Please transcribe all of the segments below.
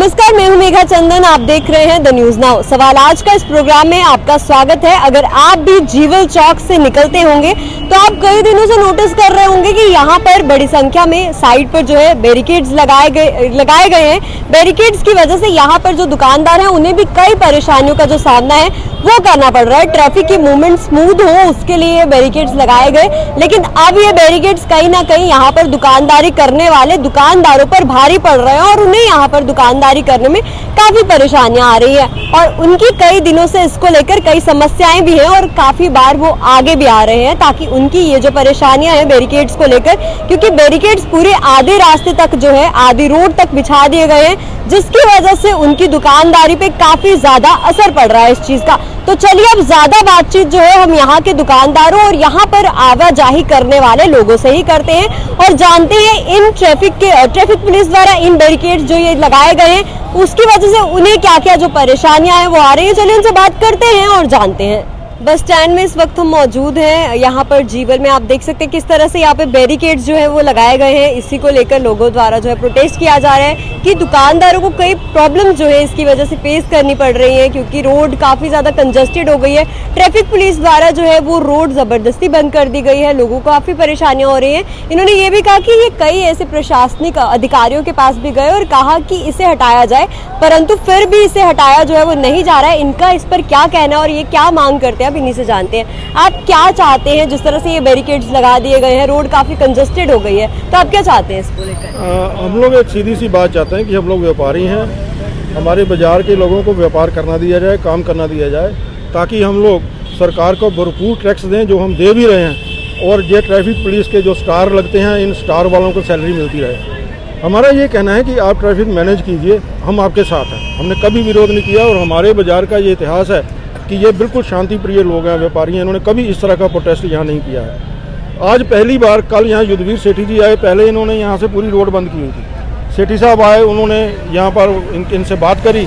नमस्कार, मैं हूं मेघा चंदन। आप देख रहे हैं द न्यूज नाउ। सवाल आज का इस प्रोग्राम में आपका स्वागत है। अगर आप भी जीवल चौक से निकलते होंगे तो आप कई दिनों से नोटिस कर रहे होंगे कि यहाँ पर बड़ी संख्या में साइड पर जो है बैरिकेड्स लगाए गए हैं। बैरिकेड्स की वजह से यहाँ पर जो दुकानदार हैं उन्हें भी कई परेशानियों का जो सामना है वो करना पड़ रहा है। ट्रैफिक की मूवमेंट स्मूथ हो उसके लिए बैरिकेड्स लगाए गए, लेकिन अब ये बैरिकेड्स कहीं ना कहीं यहाँ पर दुकानदारी करने वाले दुकानदारों पर भारी पड़ रहे हैं और उन्हें यहाँ पर दुकानदारी करने में काफी परेशानियां आ रही है और उनकी कई दिनों से इसको लेकर कई समस्याएं भी हैं और काफी बार वो आगे भी आ रहे हैं ताकि उनकी ये जो परेशानियां हैं बैरिकेड्स को लेकर, क्योंकि बैरिकेड्स पूरे आधे रास्ते तक जो है आधी रोड तक बिछा दिए गए हैं, जिसकी वजह से उनकी दुकानदारी पे काफी ज्यादा असर पड़ रहा है इस चीज का। तो चलिए अब ज्यादा बातचीत जो है हम यहाँ के दुकानदारों और यहाँ पर आवाजाही करने वाले लोगों से ही करते हैं और जानते हैं इन ट्रैफिक पुलिस द्वारा इन बैरिकेड्स जो ये लगाए गए हैं उसकी वजह से उन्हें क्या क्या जो परेशानियां हैं वो आ रही है। चलिए उनसे बात करते हैं और जानते हैं। बस स्टैंड में इस वक्त हम मौजूद हैं। यहाँ पर जीवल में आप देख सकते हैं किस तरह से यहाँ पे बैरिकेड्स जो है वो लगाए गए हैं। इसी को लेकर लोगों द्वारा जो है प्रोटेस्ट किया जा रहा है कि दुकानदारों को कई प्रॉब्लम जो है इसकी वजह से फेस करनी पड़ रही है, क्योंकि रोड काफी ज्यादा कंजस्टेड हो गई है। ट्रैफिक पुलिस द्वारा जो है वो रोड जबरदस्ती बंद कर दी गई है, लोगों को काफी परेशानियां हो रही है। इन्होंने ये भी कहा कि ये कई ऐसे प्रशासनिक अधिकारियों के पास भी गए और कहा कि इसे हटाया जाए, परंतु फिर भी इसे हटाया जो है वो नहीं जा रहा है। इनका इस पर क्या कहना है और ये क्या मांग करते हैं अब इन्हीं से जानते हैं। आप क्या चाहते हैं? जिस तरह से ये बैरिकेड्स लगा दिए गए हैं, रोड काफी कंजस्टेड हो गई है, तो आप क्या चाहते हैं इसको लेकर? हम लोग एक सीधी सी बात चाहते हैं कि हम लोग व्यापारी हैं, हमारे बाजार के लोगों को व्यापार करना दिया जाए, काम करना दिया जाए, ताकि हम लोग सरकार को भरपूर टैक्स दें जो हम दे भी रहे हैं, और ये ट्रैफिक पुलिस के जो स्टार लगते हैं इन स्टार वालों को सैलरी मिलती रहे। हमारा ये कहना है कि आप ट्रैफिक मैनेज कीजिए, हम आपके साथ हैं। हमने कभी विरोध नहीं किया और हमारे बाजार का ये इतिहास है कि ये बिल्कुल शांति प्रिय लोग हैं, व्यापारी हैं, इन्होंने कभी इस तरह का प्रोटेस्ट यहाँ नहीं किया है। आज पहली बार कल यहाँ युद्धवीर सेठी जी आए, पहले इन्होंने यहाँ से पूरी रोड बंद की हुई थी। सेठी साहब आए, उन्होंने यहाँ पर इनसे बात करी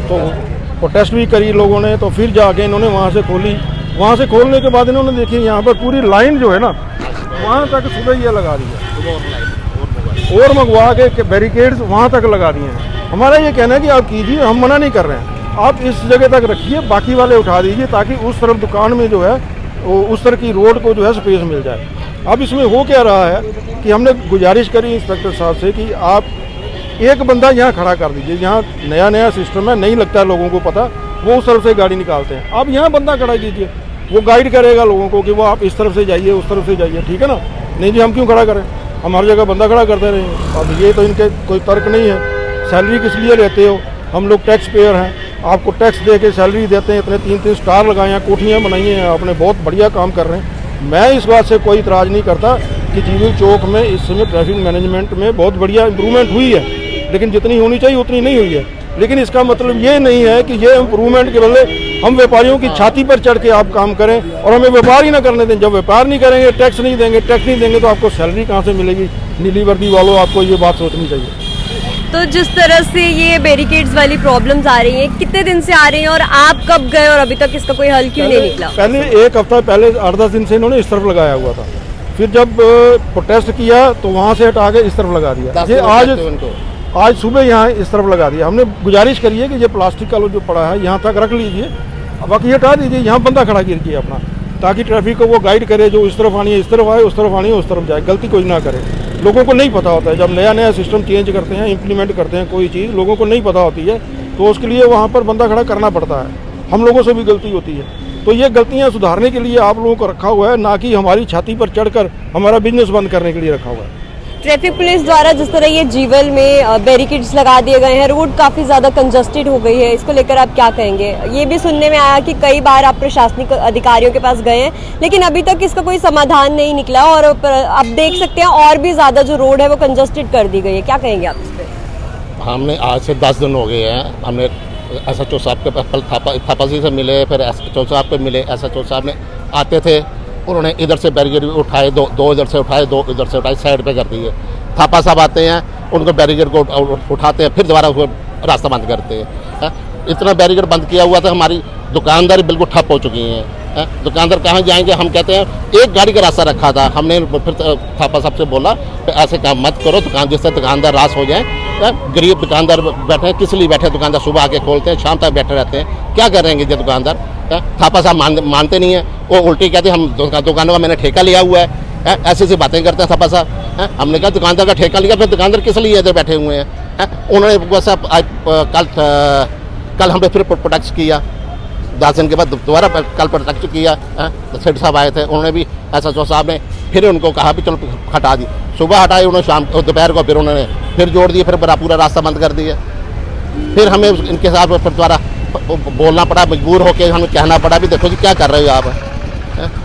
तो प्रोटेस्ट भी करी लोगों ने, तो फिर जाके इन्होंने वहाँ से खोली। वहाँ से खोलने के बाद इन्होंने देखिए यहाँ पर पूरी लाइन जो है ना वहाँ तक सुबह ये लगा दी है और मंगवा के बैरिकेड्स वहाँ तक लगा दिए हैं। हमारा ये कहना है कि आप कीजिए, हम मना नहीं कर रहे हैं, आप इस जगह तक रखिए, बाकी वाले उठा दीजिए ताकि उस तरफ दुकान में जो है वो उस तरह की रोड को जो है स्पेस मिल जाए। अब इसमें हो क्या रहा है कि हमने गुजारिश करी इंस्पेक्टर साहब से कि आप एक बंदा यहाँ खड़ा कर दीजिए। यहाँ नया सिस्टम है, नहीं लगता है लोगों को पता, वो उस तरफ से गाड़ी निकालते हैं। आप यहाँ बंदा खड़ा कीजिए, वो गाइड करेगा लोगों को कि वो आप इस तरफ से जाइए, उस तरफ से जाइए, ठीक है ना। नहीं जी हम क्यों खड़ा करें, हम हर जगह बंदा खड़ा करते रहेंगे। अब ये तो इनके कोई तर्क नहीं है। सैलरी किस लिए लेते हो? हम लोग टैक्स पेयर हैं, आपको टैक्स दे के सैलरी देते हैं, इतने 3-3 स्टार लगाए हैं, कोठियाँ बनाई हैं, आपने बहुत बढ़िया काम कर रहे हैं। मैं इस बात से कोई इतराज़ नहीं करता कि जीवल चौक में इस समय ट्रैफिक मैनेजमेंट में बहुत बढ़िया इंप्रूवमेंट हुई है, लेकिन जितनी होनी चाहिए उतनी नहीं हुई है। लेकिन इसका मतलब ये नहीं है कि ये इम्प्रूवमेंट के बदले हम व्यापारियों की छाती पर चढ़ के आप काम करें और हमें व्यापार ही ना करने दें। जब व्यापार नहीं करेंगे, टैक्स नहीं देंगे तो आपको सैलरी कहाँ से मिलेगी? नीली वर्दी वालों, आपको ये बात सोचनी चाहिए। तो जिस तरह से ये बैरिकेड्स वाली प्रॉब्लम्स आ रही हैं, कितने दिन से आ रही हैं और आप कब गए और अभी तक इसका कोई हल क्यों नहीं निकला? पहले एक हफ्ता पहले 8-10 दिन से इन्होंने इस तरफ लगाया हुआ था, फिर जब प्रोटेस्ट किया तो वहाँ से हटा के इस तरफ लगा दिया। ये आज सुबह यहाँ इस तरफ लगा दिया। हमने गुजारिश करी है कि ये प्लास्टिक का जो पड़ा है यहाँ तक रख लीजिए, बाकी हटा दीजिए, यहाँ बंदा खड़ा कीजिए अपना, ताकि ट्रैफिक को वो गाइड करे, जो इस तरफ आनी है इस तरफ आए, उस तरफ आनी है उस तरफ जाए, गलती कोई ना करे। लोगों को नहीं पता होता है, जब नया सिस्टम चेंज करते हैं, इम्प्लीमेंट करते हैं कोई चीज़, लोगों को नहीं पता होती है, तो उसके लिए वहाँ पर बंदा खड़ा करना पड़ता है। हम लोगों से भी गलती होती है, तो ये गलतियाँ सुधारने के लिए आप लोगों को रखा हुआ है, ना कि हमारी छाती पर चढ़कर हमारा बिजनेस बंद करने के लिए रखा हुआ है। ट्रैफिक पुलिस द्वारा जिस तरह ये जीवल में बैरिकेड्स लगा दिए गए हैं, रोड काफी ज्यादा कंजस्टेड हो गई है, इसको लेकर आप क्या कहेंगे? ये भी सुनने में आया कि कई बार आप प्रशासनिक अधिकारियों के पास गए हैं, लेकिन अभी तक इसका कोई समाधान नहीं निकला और आप देख सकते हैं और भी ज्यादा जो रोड है वो कंजस्टेड कर दी गई है। क्या कहेंगे आप इस पर? हमने आज से 10 दिन हो गए हैं, हमने SHO साहब के पास कल थापा जी से मिले, फिर SHO साहब पे मिले। SHO साहब ने आते थे, उन्होंने इधर से बैरिकेड उठाए, दो इधर से उठाए, दो इधर से उठाए, साइड पे कर दिए। थापा साहब आते हैं, उनको बैरिकेड को उठाते हैं, फिर दोबारा उसको रास्ता बंद करते हैं। इतना बैरिकेड बंद किया हुआ था, हमारी दुकानदारी बिल्कुल ठप हो चुकी है। दुकानदार कहाँ जाएंगे? हम कहते हैं एक गाड़ी का रास्ता रखा था, हमने फिर थापा साहब से बोला ऐसे काम मत करो, जिससे दुकानदार रास हो जाए। गरीब दुकानदार बैठे हैं, किस लिए बैठे दुकानदार? सुबह आके खोलते हैं, शाम तक बैठे रहते हैं, क्या कर रहे हैं ये दुकानदार? थापा साहब मानते नहीं है, वो उल्टी कहते हैं हम दुकानों का मैंने ठेका लिया हुआ है, ऐसी ऐसी बातें करते हैं थापा साहब। हमने कहा दुकानदार का ठेका लिया, फिर दुकानदार किस लिए इधर बैठे हुए हैं? उन्होंने बस कल हमने फिर प्रोटेक्ट किया, 10 दिन के बाद दोबारा कल प्रोटेक्ट किया। सेठ साहब आए थे, उन्होंने भी SHO साहब ने फिर उनको कहा भी चलो हटा दी, सुबह हटाए उन्होंने, शाम दोपहर को फिर उन्होंने फिर जोड़ दिए, फिर पूरा रास्ता बंद कर दिया। फिर हमें इनके साथ फिर दोबारा बोलना पड़ा, मजबूर होकर हमें कहना पड़ा भी देखो जी क्या कर रहे हो आप।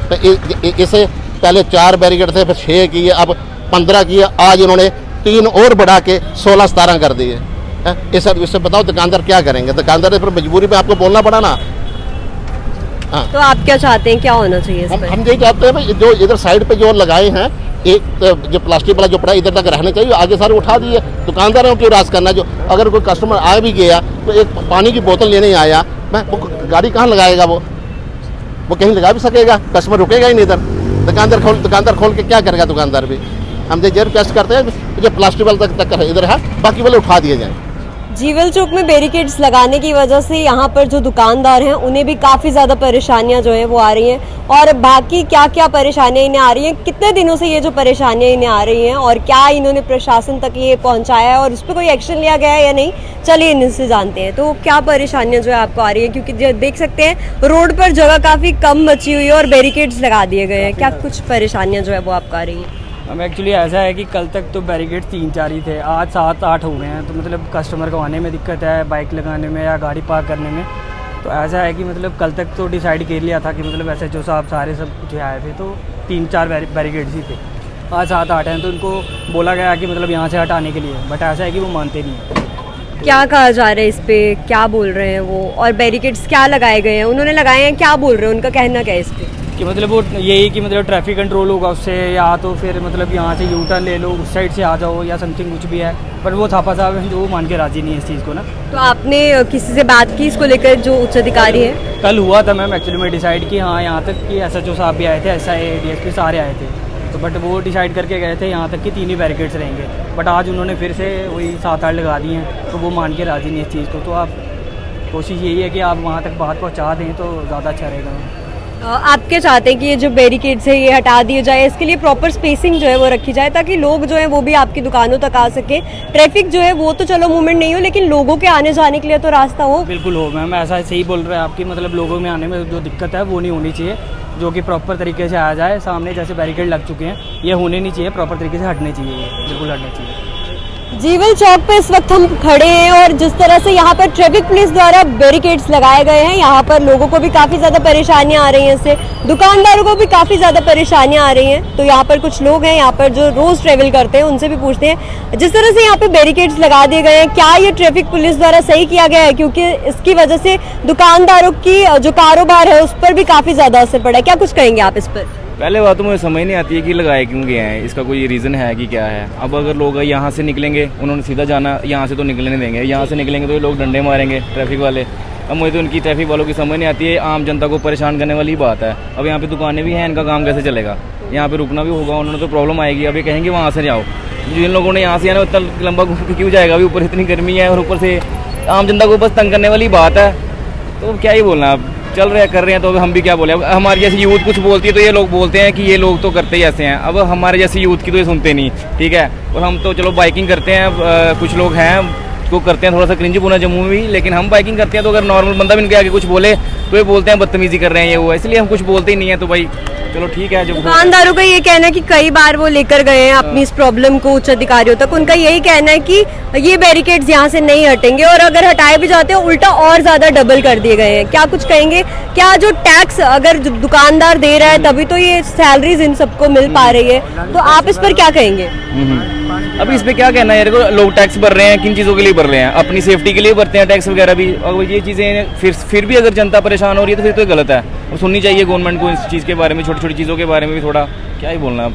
तो इसे पहले 4 बैरिकेड थे, फिर 6 किए, अब 15 किए, आज इन्होंने 3 और बढ़ा के 16-17 कर दिए। इससे बताओ दुकानदार क्या करेंगे? दुकानदार फिर मजबूरी में आपको बोलना पड़ा ना। हाँ। तो आप क्या चाहते हैं, क्या होना चाहिए इस पर? हम यही चाहते हैं भाई, जो इधर साइड पे जो लगाए हैं, एक जो प्लास्टिक वाला जो पड़ा इधर तक रहने चाहिए, आगे सारे उठा दिए। दुकानदारों को रास करना, जो अगर कोई कस्टमर आ भी गया तो एक पानी की बोतल लेने आया, वो गाड़ी कहाँ लगाएगा? वो कहीं लगा भी सकेगा? कस्टमर रुकेगा ही नहीं इधर। दुकानदार खोल के क्या करेगा दुकानदार भी? हम ये रिक्वेस्ट करते हैं जो प्लास्टिक वाला तक इधर है, बाकी वाले उठा दिए जाएँ। जीवल चौक में बैरिकेड्स लगाने की वजह से यहाँ पर जो दुकानदार हैं उन्हें भी काफ़ी ज़्यादा परेशानियाँ जो हैं वो आ रही हैं। और बाकी क्या क्या परेशानियाँ इन्हें आ रही हैं, कितने दिनों से ये जो परेशानियाँ इन्हें आ रही हैं, और क्या इन्होंने प्रशासन तक ये पहुँचाया है और उस पर कोई एक्शन लिया गया है या नहीं, चलिए इनसे जानते हैं। तो क्या परेशानियाँ जो है आपको आ रही है, क्योंकि देख सकते हैं रोड पर जगह काफ़ी कम बची हुई है और बैरिकेड्स लगा दिए गए हैं, क्या कुछ परेशानियाँ जो है वो आपको आ रही हैं? हम एक्चुअली ऐसा है कि कल तक तो बैरिकेड 3-4 ही थे, आज 7-8 हो गए हैं। तो मतलब कस्टमर को आने में दिक्कत है, बाइक लगाने में या गाड़ी पार्क करने में। तो ऐसा है कि मतलब कल तक तो डिसाइड कर लिया था कि मतलब SHO साहब सारे सब कुछ आए थे, तो 3-4 बैरिकेड्स ही थे। आज 7-8 हैं, तो उनको बोला गया कि मतलब यहाँ से हटाने के लिए, बट ऐसा है कि वो मानते नहीं हैं। क्या कहा जा रहा है इस पे, क्या बोल रहे हैं वो, और बैरिकेड्स क्या लगाए गए हैं, उन्होंने लगाए हैं, क्या बोल रहे हैं, उनका कहना क्या है इस पे? कि मतलब वो यही कि मतलब ट्रैफिक कंट्रोल होगा उससे, या तो फिर मतलब यहाँ से यू टर्न ले लो, उस साइड से आ जाओ, या समथिंग कुछ भी है। पर वो थापा साहब हैं जो वो मान के राजी नहीं है इस चीज़ को ना। तो आपने किसी से बात की इसको लेकर, जो उच्च अधिकारी है? कल हुआ था मैम, एक्चुअली में डिसाइड कि हाँ यहाँ तक कि SHO साहब भी आए थे, SI DSP सारे आए थे, तो बट वो डिसाइड करके गए थे यहाँ तक कि 3 ही बैरिकेड्स रहेंगे। बट आज उन्होंने फिर से वही 7-8 लगा दिए हैं, तो वो मान के राजी नहीं इस चीज़ को। तो आप कोशिश यही है कि आप वहाँ तक बात पहुँचा दें तो ज़्यादा अच्छा रहेगा। आप क्या चाहते हैं कि ये जो बैरिकेड्स है ये हटा दिए जाए, इसके लिए प्रॉपर स्पेसिंग जो है वो रखी जाए, ताकि लोग जो है वो भी आपकी दुकानों तक आ सके? ट्रैफिक जो है वो तो चलो मूवमेंट नहीं हो, लेकिन लोगों के आने जाने के लिए तो रास्ता हो। बिल्कुल हो मैम, ऐसा सही बोल रहे हैं आपकी, मतलब लोगों में आने में जो दिक्कत है वो नहीं होनी चाहिए, जो कि प्रॉपर तरीके से आ जाए। सामने जैसे बैरिकेड लग चुके हैं, ये होने नहीं चाहिए, प्रॉपर तरीके से हटने चाहिए, बिल्कुल हटने चाहिए। जीवल चौक पे इस वक्त हम खड़े हैं और जिस तरह से यहाँ पर ट्रैफिक पुलिस द्वारा बैरिकेड्स लगाए गए हैं, यहाँ पर लोगों को भी काफ़ी ज़्यादा परेशानियाँ आ रही हैं, इससे दुकानदारों को भी काफ़ी ज़्यादा परेशानियाँ आ रही हैं। तो यहाँ पर कुछ लोग हैं यहाँ पर जो रोज़ ट्रेवल करते हैं, उनसे भी पूछते हैं, जिस तरह से यहाँ पे बैरिकेड्स लगा दिए गए हैं, क्या ये ट्रैफिक पुलिस द्वारा सही किया गया है? क्योंकि इसकी वजह से दुकानदारों की जो कारोबार है उस पर भी काफ़ी ज़्यादा असर पड़ा है, क्या कुछ कहेंगे आप इस पर? पहले बात तो मुझे समझ नहीं आती है कि लगाए क्यों गए हैं, इसका कोई रीज़न है कि क्या है। अब अगर लोग यहाँ से निकलेंगे, उन्होंने सीधा जाना, यहाँ से तो निकलने नहीं देंगे, यहाँ से निकलेंगे तो ये लोग डंडे मारेंगे ट्रैफिक वाले। अब मुझे तो उनकी ट्रैफक वालों की समझ नहीं आती है, आम जनता को परेशान करने वाली बात है। अब यहाँ पे दुकानें भी हैं, इनका काम कैसे चलेगा? यहाँ पे रुकना भी होगा, उन्होंने तो प्रॉब्लम आएगी। अब ये कहेंगे वहाँ से जाओ, जिन लोगों ने यहाँ से आना इतना लंबा घूम के क्यों जाएगा? अभी ऊपर इतनी गर्मी है और ऊपर से आम जनता को बस तंग करने वाली बात है, तो क्या ही बोलना। अब चल रहे हैं, कर रहे हैं, तो हम भी क्या बोले? अब हमारी जैसी यूथ कुछ बोलती है तो ये लोग बोलते हैं कि ये लोग तो करते ही ऐसे हैं। अब हमारे जैसी यूथ की तो ये सुनते नहीं, ठीक है। और हम तो चलो बाइकिंग करते हैं, कुछ लोग हैं को करते हैं थोड़ा सा क्रिंज पुना जम्मू में भी, लेकिन हम बाइकिंग करते हैं तो अगर नॉर्मल बंदा भी इनके आगे कुछ बोले तो ये बोलते हैं बदतमीजी कर रहे हैं ये वो, इसलिए हम कुछ बोलते ही नहीं है। तो भाई चलो ठीक है। जो दुकानदारों का ये कहना है कि कई बार वो लेकर गए हैं अपनी इस प्रॉब्लम को उच्च अधिकारियों तक, उनका यही कहना है कि ये बैरिकेड्स यहाँ से नहीं हटेंगे और अगर हटाए भी जाते हैं उल्टा और ज्यादा डबल कर दिए गए हैं। क्या कुछ कहेंगे? क्या जो टैक्स अगर दुकानदार दे रहा है तभी तो ये सैलरीज इन सबको मिल पा रही है, तो आप इस पर क्या कहेंगे? अब इस पे क्या कहना है? देखो लोग टैक्स भर रहे हैं, किन चीज़ों के लिए भर रहे हैं? अपनी सेफ्टी के लिए भरते हैं टैक्स वगैरह भी, और ये चीज़ें फिर भी अगर जनता परेशान हो रही है तो फिर तो गलत है। और सुननी चाहिए गवर्नमेंट को इस चीज़ के बारे में, छोटी छोटी चीज़ों के बारे में भी थोड़ा क्या ही बोलना।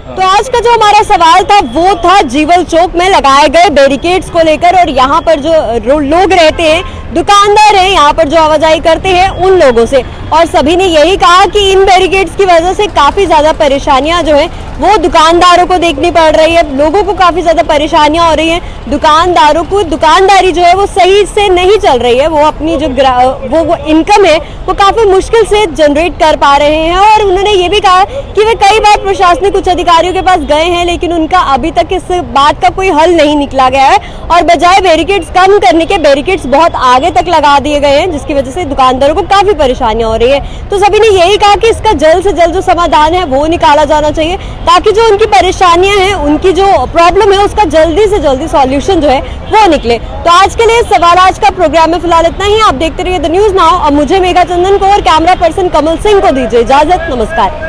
तो आज का जो हमारा सवाल था वो था जीवल चौक में लगाए गए बैरिकेड्स को लेकर, और यहाँ पर जो लोग रहते हैं, दुकानदार हैं, यहाँ पर जो आवाजाही करते हैं, उन लोगों से। और सभी ने यही कहा कि इन बैरिकेड्स की वजह से काफी ज्यादा परेशानियां जो है वो दुकानदारों को देखनी पड़ रही है, लोगों को काफी ज्यादा परेशानियां हो रही हैं, दुकानदारों को दुकानदारी जो है वो सही से नहीं चल रही है, वो अपनी जो वो इनकम है वो काफी मुश्किल से जनरेट कर पा रहे हैं। और उन्होंने ये भी कहा कि वे कई बार प्रशासनिक उच्च अधिकारियों के पास गए हैं लेकिन उनका अभी तक इस बात का कोई हल नहीं निकला गया है और बजाय बैरिकेड्स कम करने के बैरिकेड्स बहुत आगे तक लगा दिए गए हैं, जिसकी वजह से दुकानदारों को काफी परेशानियां हो रही है। तो सभी ने यही कहा कि इसका जल्द से जल्द जो समाधान है वो निकाला जाना चाहिए ताकि जो उनकी परेशानियां हैं, उनकी जो प्रॉब्लम है उसका जल्दी से जल्दी सॉल्यूशन जो है वो निकले। तो आज के लिए सवाल आज का प्रोग्राम में फिलहाल इतना ही। आप देखते रहिए द न्यूज़ नाउ। अब मुझे मेघा चंदन को और कैमरा पर्सन कमल सिंह को दीजिए इजाजत। नमस्कार।